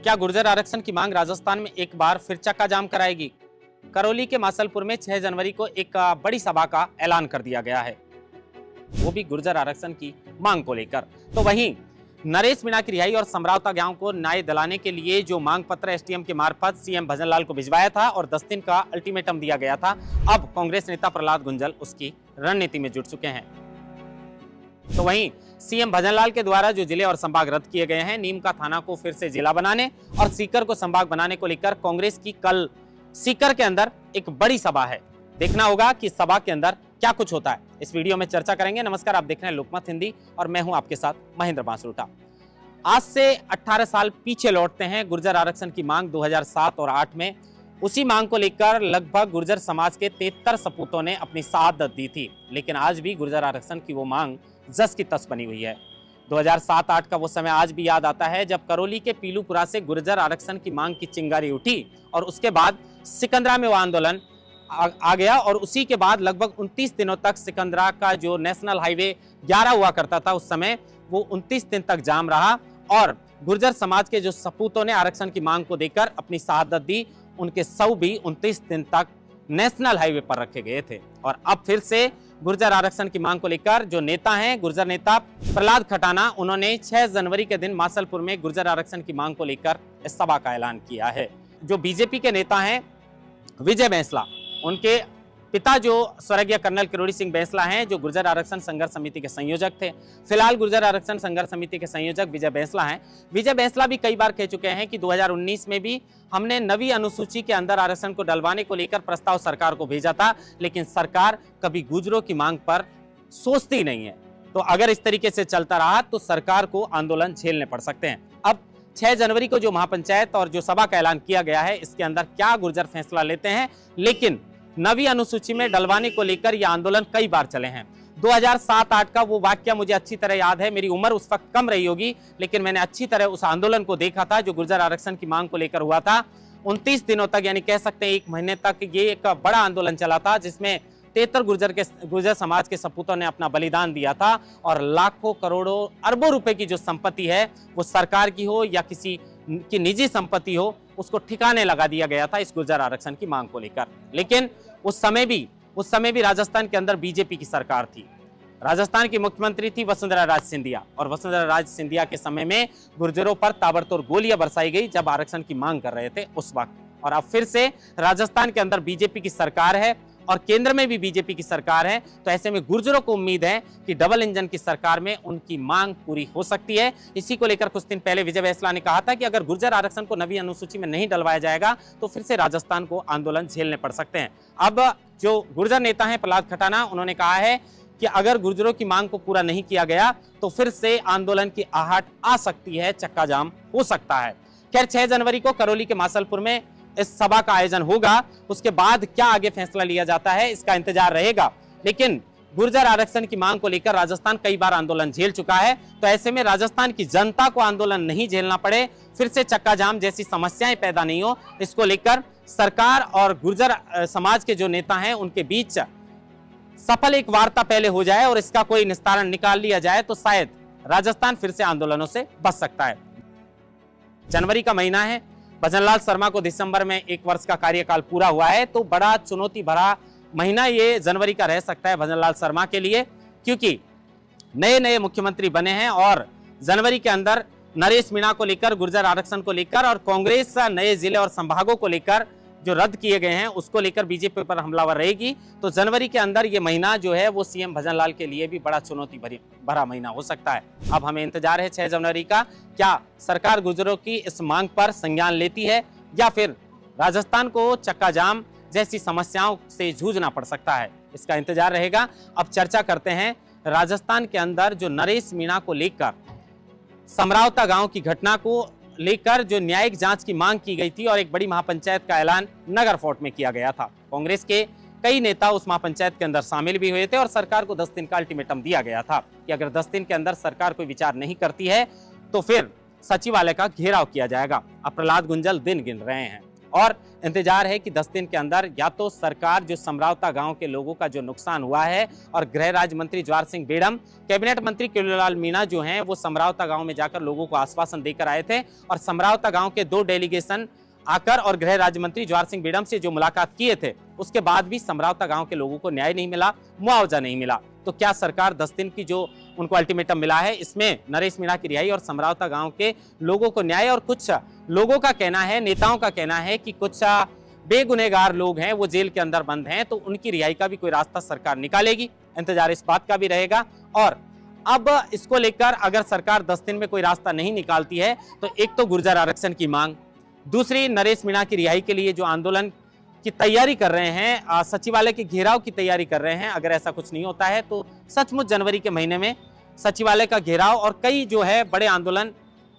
क्या गुर्जर आरक्षण की मांग राजस्थान में एक बार फिर चक्का जाम कराएगी? करौली के मासलपुर में 6 जनवरी को एक बड़ी सभा का ऐलान कर दिया गया है, वो भी गुर्जर आरक्षण की मांग को लेकर। तो वहीं नरेश मीणा की रिहाई और समरावता गांव को न्याय दिलाने के लिए जो मांग पत्र एसडीएम के मार्फत सीएम भजनलाल को भिजवाया था और 10 दिन का अल्टीमेटम दिया गया था, अब कांग्रेस नेता प्रहलाद गुंजल उसकी रणनीति में जुट चुके हैं। तो वहीं सीएम भजनलाल के द्वारा जो जिले और संभाग रद्द किए गए हैं, नीम का थाना को फिर से जिला बनाने और सीकर को संभाग बनाने को लेकर कांग्रेस की कल सीकर के अंदर एक बड़ी सभा है। देखना होगा कि सभा के अंदर क्या कुछ होता है, इस वीडियो में चर्चा करेंगे। नमस्कार, आप देख रहे हैं लोकमत हिंदी और मैं हूं आपके साथ महेंद्र बांसुरुटा। आज से 18 साल पीछे लौटते हैं। गुर्जर आरक्षण की मांग 2007 और 8 में उसी मांग को लेकर लगभग गुर्जर समाज के 73 सपूतों ने अपनी शहादत दी थी, लेकिन आज भी गुर्जर आरक्षण की वो मांग जस की तस बनी हुई है। 2007-8 का वो समय आज भी याद आता है जब करौली के पीलूपुरा से गुर्जर आरक्षण की मांग की चिंगारी उठी और उसके बाद सिकंदरा में वो आंदोलन आ गया और उसी के बाद लगभग 29 दिनों तक सिकंदरा का जो नेशनल हाईवे 11 हुआ करता था, उस समय वो 29 दिन तक जाम रहा और गुर्जर समाज के जो सपूतों ने आरक्षण की मांग को देकर अपनी शहादत दी, उनके शव भी 29 दिन तक नेशनल हाईवे पर रखे गए थे। और अब फिर से गुर्जर आरक्षण की मांग को लेकर जो नेता हैं, गुर्जर नेता प्रहलाद खटाना, उन्होंने 6 जनवरी के दिन मासलपुर में गुर्जर आरक्षण की मांग को लेकर इस सभा का ऐलान किया है। जो बीजेपी के नेता हैं विजय बैंसला, उनके पिता जो स्वर्गीय कर्नल किरोड़ी सिंह बैंसला हैं, जो गुर्जर आरक्षण संघर्ष समिति के संयोजक थे। फिलहाल गुर्जर आरक्षण संघर्ष समिति के संयोजक विजय बैंसला हैं। विजय बैंसला भी कई बार कह चुके हैं कि 2019 में भी हमने नवी अनुसूची के अंदर आरक्षण को डलवाने को लेकर प्रस्ताव सरकार को भेजा था, लेकिन सरकार कभी गुर्जरों की मांग पर सोचती नहीं है। तो अगर इस तरीके से चलता रहा तो सरकार को आंदोलन झेलने पड़ सकते हैं। अब 6 जनवरी को जो महापंचायत और जो सभा का ऐलान किया गया है, इसके अंदर क्या गुर्जर फैसला लेते हैं, लेकिन नवी अनुसूची में डलवाने को लेकर यह आंदोलन कई बार चले हैं। 2007-8 का वो वाक्य मुझे अच्छी तरह याद है। मेरी उम्र उस वक्त कम रही होगी, लेकिन मैंने अच्छी तरह उस आंदोलन को देखा था जो गुर्जर आरक्षण की मांग को लेकर हुआ था। 29 दिनों तक, यानी कह सकते हैं 1 महीने तक ये एक बड़ा आंदोलन चला था, जिसमें 73 गुर्जर समाज के सपूतों ने अपना बलिदान दिया था और लाखों करोड़ों अरबों रुपए की जो संपत्ति है, वो सरकार की हो या किसी की निजी संपत्ति हो, उसको ठिकाने लगा दिया गया था इस गुर्जर आरक्षण की मांग को लेकर। लेकिन उस समय भी राजस्थान के अंदर बीजेपी की सरकार थी। राजस्थान की मुख्यमंत्री थी वसुंधरा राज सिंधिया और वसुंधरा राज सिंधिया के समय में गुर्जरों पर ताबड़तोड़ गोलियां बरसाई गई जब आरक्षण की मांग कर रहे थे उस वक्त। और अब फिर से राजस्थान के अंदर बीजेपी की सरकार है और केंद्र में भी बीजेपी की सरकार है, तो ऐसे में गुर्जरों को उम्मीद है कि डबल इंजन की सरकार में उनकी मांग पूरी हो सकती है। इसी को लेकर कुछ दिन पहले विजय बैंसला ने कहा था कि अगर गुर्जर आरक्षण को नवी अनुसूची में नहीं डलवाया जाएगा तो फिर से राजस्थान को आंदोलन झेलने पड़ सकते हैं। अब जो गुर्जर नेता हैं प्रहलाद खटाना, उन्होंने कहा है कि अगर गुर्जरों की मांग को पूरा नहीं किया गया तो फिर से आंदोलन की आहट आ सकती है, चक्का जाम हो सकता है। खैर, 6 जनवरी को करौली के मासलपुर में इस सभा का आयोजन होगा। उसके बाद क्या आगे फैसला लिया जाता है, इसका इंतजार रहेगा। लेकिन गुर्जर आरक्षण की मांग को लेकर राजस्थान कई बार आंदोलन झेल चुका है, तो ऐसे में राजस्थान की जनता को आंदोलन नहीं झेलना पड़े, फिर से चक्का जाम जैसी समस्याएं पैदा नहीं हो, इसको लेकर सरकार और गुर्जर समाज के जो नेता हैं उनके बीच सफल एक वार्ता पहले हो जाए और इसका कोई निस्तारण निकाल लिया जाए तो शायद राजस्थान फिर से आंदोलनों से बच सकता है। जनवरी का महीना है, भजनलाल शर्मा को दिसंबर में 1 वर्ष का कार्यकाल पूरा हुआ है, तो बड़ा चुनौती भरा महीना ये जनवरी का रह सकता है भजनलाल शर्मा के लिए, क्योंकि नए मुख्यमंत्री बने हैं और जनवरी के अंदर नरेश मीणा को लेकर, गुर्जर आरक्षण को लेकर और कांग्रेस नए जिले और संभागों को लेकर जो रद्द किए गए हैं उसको लेकर बीजेपी पर हमलावर रहेगी। तो जनवरी के अंदर ये महीना जो है वो सीएम भजनलाल के लिए भी बड़ा चुनौती भरा महीना हो सकता है। अब हमें इंतजार है 6 जनवरी का, क्या सरकार गुर्जरों की इस मांग पर संज्ञान लेती है या फिर राजस्थान को चक्का जाम जैसी समस्याओं से जूझना पड़ सकता है, इसका इंतजार रहेगा। अब चर्चा करते हैं राजस्थान के अंदर जो नरेश मीणा को लेकर, समरावता गांव की घटना को लेकर जो न्यायिक जांच की मांग की गई थी और एक बड़ी महापंचायत का ऐलान नगर फोर्ट में किया गया था। कांग्रेस के कई नेता उस महापंचायत के अंदर शामिल भी हुए थे और सरकार को 10 दिन का अल्टीमेटम दिया गया था कि अगर 10 दिन के अंदर सरकार कोई विचार नहीं करती है तो फिर सचिवालय का घेराव किया जाएगा। अब प्रहलाद गुंजल दिन गिन रहे हैं और इंतजार है कि 10 दिन के अंदर या तो सरकार जो समरावता गांव के लोगों का जो नुकसान हुआ है, और गृह राज्य मंत्री ज्वार सिंह बेड़म, कैबिनेट मंत्री किरोड़ीलाल मीणा जो हैं वो समरावता गांव में जाकर लोगों को आश्वासन देकर आए थे, और समरावता गांव के 2 डेलीगेशन आकर और गृह राज्य मंत्री ज्वार सिंह बेड़म से जो मुलाकात किए थे, उसके बाद भी समरावता गांव के लोगों को न्याय नहीं मिला, मुआवजा नहीं मिला। तो क्या सरकार 10 दिन की जो उनको अल्टीमेटम मिला है, इसमें नरेश मीणा की रिहाई और समरावता गांव के लोगों को न्याय, और कुछ लोगों का कहना है, नेताओं का कहना है कि कुछ बेगुनहगार लोग हैं वो जेल के अंदर बंद हैं, तो उनकी रिहाई का भी कोई रास्ता सरकार निकालेगी। इंतजार इस बात का भी रहेगा। और अब इसको लेकर अगर सरकार 10 दिन में कोई रास्ता नहीं निकालती है, तो एक तो गुर्जर आरक्षण की मांग, दूसरी नरेश मीणा की रिहाई के लिए जो आंदोलन की तैयारी कर रहे हैं, सचिवालय के घेराव की तैयारी कर रहे हैं। अगर ऐसा कुछ नहीं होता है तो सचमुच जनवरी के महीने में सचिवालय का घेराव और कई जो है बड़े आंदोलन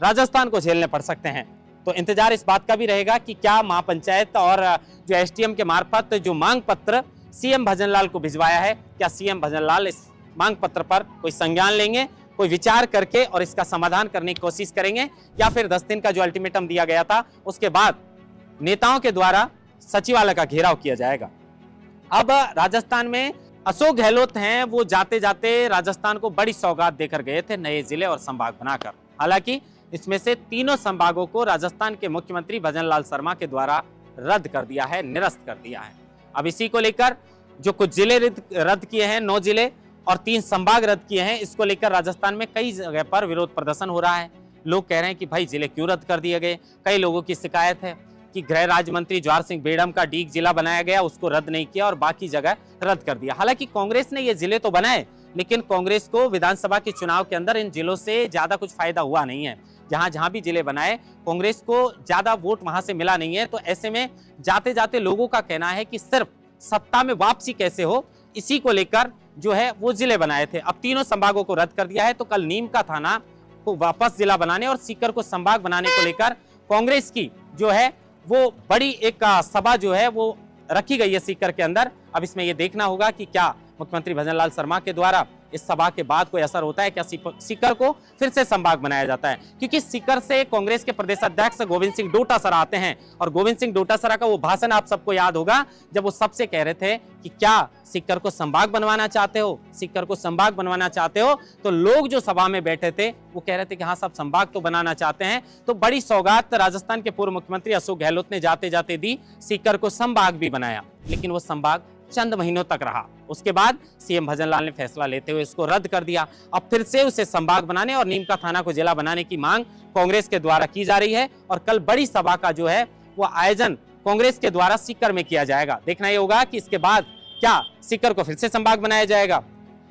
राजस्थान को झेलने पड़ सकते हैं। तो इंतजार इस बात का भी रहेगा कि क्या महापंचायत और जो एसडीएम के मार्फत जो मांग पत्र सीएम भजनलाल को भिजवाया है, क्या सीएम भजनलाल इस मांग पत्र पर कोई संज्ञान लेंगे, कोई विचार करके और इसका समाधान करने की कोशिश करेंगे, या फिर 10 दिन का जो अल्टीमेटम दिया गया था उसके बाद नेताओं के द्वारा सचिवालय का घेराव किया जाएगा। अब राजस्थान में अशोक गहलोत हैं, वो जाते जाते राजस्थान को बड़ी सौगात देकर गए थे, नए जिले और संभाग बनाकर। हालांकि इसमें से तीनों संभागों को राजस्थान के मुख्यमंत्री भजनलाल शर्मा के द्वारा रद्द कर दिया है, निरस्त कर दिया है। अब इसी को लेकर जो कुछ जिले रद्द किए हैं, 9 जिले और 3 संभाग रद्द किए हैं, इसको लेकर राजस्थान में कई जगह पर विरोध प्रदर्शन हो रहा है। लोग कह रहे हैं कि भाई जिले क्यों रद्द कर दिए गए। कई लोगों की शिकायत है कि गृह राज्य मंत्री ज्वार सिंह बेड़म का डीग जिला बनाया गया, उसको रद्द नहीं किया और बाकी जगह रद्द कर दिया। हालांकि कांग्रेस ने ये जिले तो बनाए, लेकिन कांग्रेस को विधानसभा के चुनाव के अंदर इन जिलों से ज्यादा कुछ फायदा हुआ नहीं है। जहां जहां भी जिले बनाए, कांग्रेस को ज्यादा वोट वहां से मिला नहीं है। तो ऐसे में जाते जाते लोगों का कहना है कि सिर्फ सत्ता में वापसी कैसे हो, इसी को लेकर जो है वो जिले बनाए थे। अब तीनों संभागों को रद्द कर दिया है, तो कल नीम का थाना को वापस जिला बनाने और सीकर को संभाग बनाने को लेकर कांग्रेस की जो है वो बड़ी एक सभा जो है वो रखी गई है सीकर के अंदर। अब इसमें ये देखना होगा कि क्या मुख्यमंत्री भजनलाल शर्मा के द्वारा इस सभा के बाद कोई असर होता है, क्या सीकर को फिर से संभाग बनाया जाता है। क्योंकि सीकर से कांग्रेस के प्रदेश अध्यक्ष गोविंद सिंह डोटासरा आते हैं, और गोविंद सिंह डोटासरा का वो भाषण आप सबको याद होगा, जब वो सबसे कह रहे थे कि क्या सीकर को संभाग बनवाना चाहते हो, सीकर को संभाग बनवाना चाहते हो। तो लोग जो सभा में बैठे थे वो कह रहे थे कि हाँ सब संभाग तो बनाना चाहते हैं। तो बड़ी सौगात राजस्थान के पूर्व मुख्यमंत्री अशोक गहलोत ने जाते जाते दी, सीकर को संभाग भी बनाया, लेकिन वो संभाग चंद महीनों तक रहा। उसके बाद सीएम भजनलाल ने फैसला लेते हुए इसको रद्द कर दिया। अब फिर से उसे संभाग बनाने और नीम का थाना को जिला बनाने की मांग कांग्रेस के द्वारा की जा रही है, और कल बड़ी सभा का जो है वो आयोजन कांग्रेस के द्वारा सीकर में किया जाएगा। देखना यह होगा कि इसके बाद क्या सीकर को फिर से संभाग बनाया जाएगा।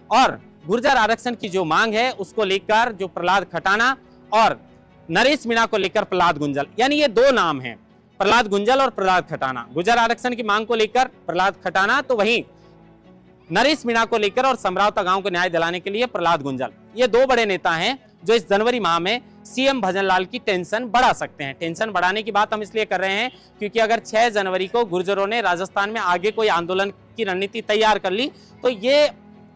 और गुर्जर आरक्षण की जो मांग है उसको लेकर जो प्रहलाद खटाना और नरेश मीणा को लेकर प्रहलाद गुंजल, यानी ये 2 नाम हैं, प्रहलाद गुंजल और प्रहलाद खटाना। गुर्जर आरक्षण की मांग को लेकर प्रहलाद खटाना, तो वहीं नरेश मीणा को लेकर और समरावता गांव को न्याय दिलाने के लिए प्रहलाद गुंजल। ये 2 बड़े नेता हैं जो इस जनवरी माह में सीएम भजनलाल की टेंशन बढ़ा सकते हैं। टेंशन बढ़ाने की बात हम इसलिए कर रहे हैं क्योंकि अगर 6 जनवरी को गुर्जरों ने राजस्थान में आगे कोई आंदोलन की रणनीति तैयार कर ली, तो ये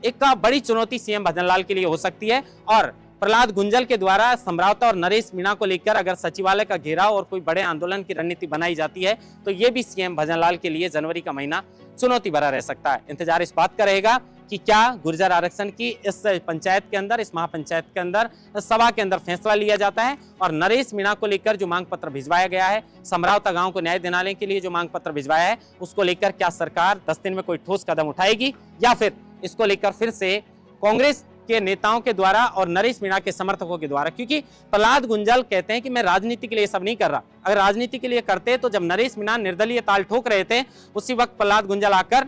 एक बड़ी चुनौती सीएम भजनलाल के लिए हो सकती है। और प्रहलाद गुंजल के द्वारा समरावता और नरेश मीणा को लेकर अगर सचिवालय का घेराव और कोई बड़े आंदोलन की रणनीति बनाई जाती है, तो ये भी सीएम भजनलाल के लिए जनवरी का महीना चुनौती भरा रह सकता है। इंतजार इस बात का रहेगा कि क्या गुर्जर आरक्षण की इस पंचायत के अंदर, इस महापंचायत के अंदर, सभा के अंदर फैसला लिया जाता है, और नरेश मीणा को लेकर जो मांग पत्र भिजवाया गया है, समरावता गांव को न्याय दिलाने के लिए जो मांग पत्र भिजवाया है, उसको लेकर क्या सरकार 10 दिन में कोई ठोस कदम उठाएगी, या फिर इसको लेकर फिर से कांग्रेस के नेताओं के द्वारा और नरेश मीणा के समर्थकों के द्वारा। क्योंकि प्रहलाद गुंजल कहते हैं कि मैं राजनीति के लिए सब नहीं कर रहा। अगर राजनीति के लिए करते तो जब नरेश मीणा निर्दलीय ताल ठोक रहे थे, उसी वक्त प्रहलाद गुंजल आकर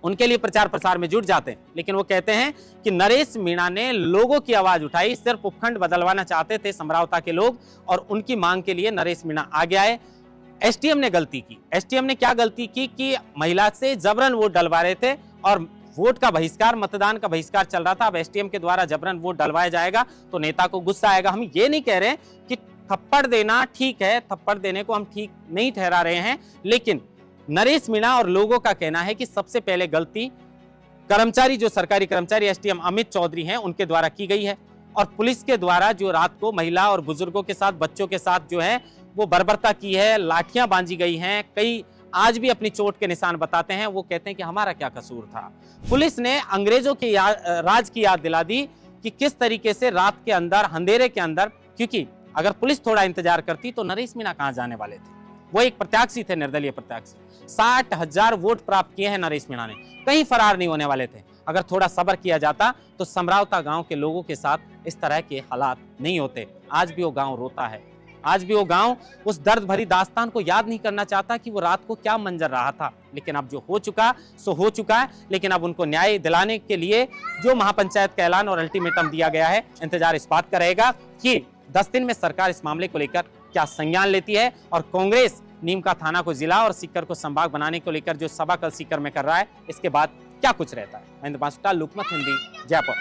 उनके लिए प्रचार प्रसार में जुट जाते हैं। लेकिन वो कहते हैं कि नरेश मीणा ने लोगों की आवाज उठाई, सिर्फ उपखंड बदलवाना चाहते थे समरावता के लोग, और उनकी मांग के लिए नरेश मीणा आगे आए। एसडीएम ने गलती की। एसडीएम ने क्या गलती की कि महिला से जबरन वोट डलवा रहे थे, और वोट का बहिष्कार, मतदान का बहिष्कार चल रहा था। अब एसडीएम के द्वारा जबरन वोट डलवाया जाएगा तो नेता को गुस्सा आएगा। हम ये नहीं कह रहे कि थप्पड़ देना ठीक है, थप्पड़ देने को हम ठीक नहीं ठहरा रहे हैं, लेकिन नरेश मीणा और लोगों का कहना है कि सबसे पहले गलती कर्मचारी, जो सरकारी कर्मचारी एसडीएम अमित चौधरी हैं, उनके द्वारा की गई है, और पुलिस के द्वारा जो रात को महिला और बुजुर्गों के साथ, बच्चों के साथ जो है वो बर्बरता की है, लाठियां बांधी गई हैं, कई आज भी अपनी चोट के निशान बताते हैं। वो कहते हैं कि हमारा क्या कसूर था। पुलिस ने अंग्रेजों के राज की याद दिला दी कि किस तरीके से रात के अंदर, अंधेरे के अंदर, क्योंकि अगर पुलिस थोड़ा इंतजार करती तो नरेश मीणा कहां जाने वाले थे। वो एक प्रत्याशी थे, निर्दलीय प्रत्याशी। 60,000 वोट प्राप्त किए हैं नरेश मीणा ने, कहीं फरार नहीं होने वाले थे। अगर थोड़ा सब्र किया जाता तो समरावता गांव के लोगों के साथ इस तरह के हालात नहीं होते। आज भी वो गांव रोता है, आज भी वो गांव उस दर्द भरी दास्तान को याद नहीं करना चाहता कि वो रात को क्या मंजर रहा था। लेकिन अब जो हो चुका सो हो चुका है। लेकिन अब उनको न्याय दिलाने के लिए जो महापंचायत का ऐलान और अल्टीमेटम दिया गया है, इंतजार इस बात का रहेगा कि 10 दिन में सरकार इस मामले को लेकर क्या संज्ञान लेती है और कांग्रेस नीमका थाना को जिला और सीकर को संभाग बनाने को लेकर जो सभा कल सीकर में कर रहा है, इसके बाद क्या कुछ रहता है। महेंद्र बांसुटा, लोकमत हिंदी, जयपुर।